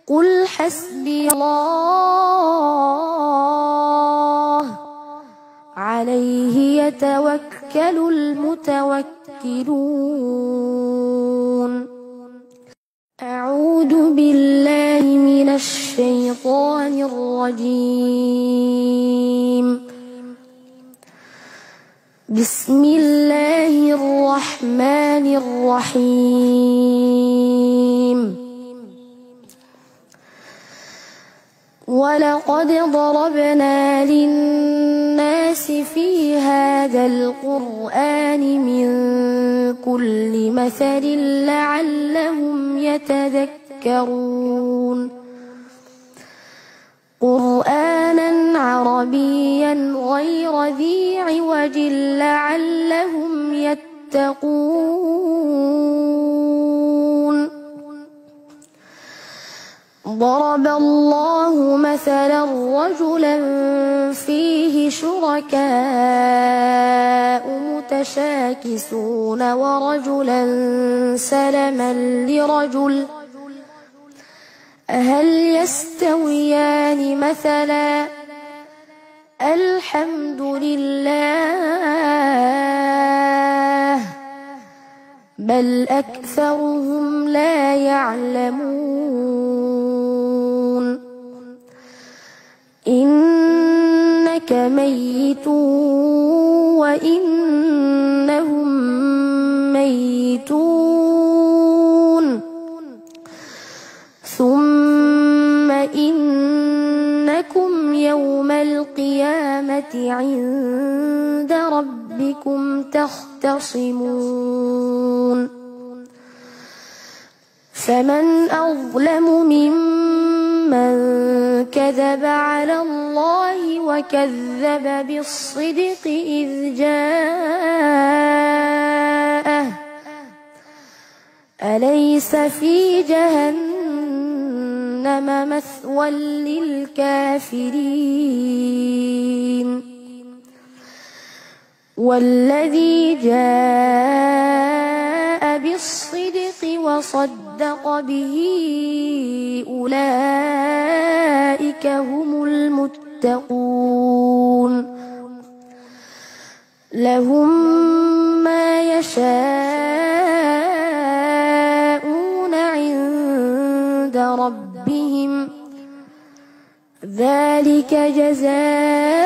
قل حسبي الله عليه يتوكل المتوكلون. أعوذ بالله من الشيطان الرجيم. بسم الله الرحمن الرحيم. ولقد ضربنا للناس في هذا القرآن من كل مثل لعلهم يتذكرون. قرآنا عربيا غير ذي عوج لعلهم يتقون. ضرب الله مثلا رجلا فيه شركاء متشاكسون ورجلا سلما لرجل هل يستويان مثلا الحمد لله بل أكثرهم لا يعلمون. إنك ميت وإنهم ميتون ثم إنكم يوم القيامة عند ربكم تختصمون. فمن أظلم ممن كذب على الله وكذب بالصدق إذ جاءه أليس في جهنم مثوى للكافرين. والذي جاء بالصدق وصدق به أولئك هم المتقون. لهم ما يشاءون عند ربهم ذلك جزاء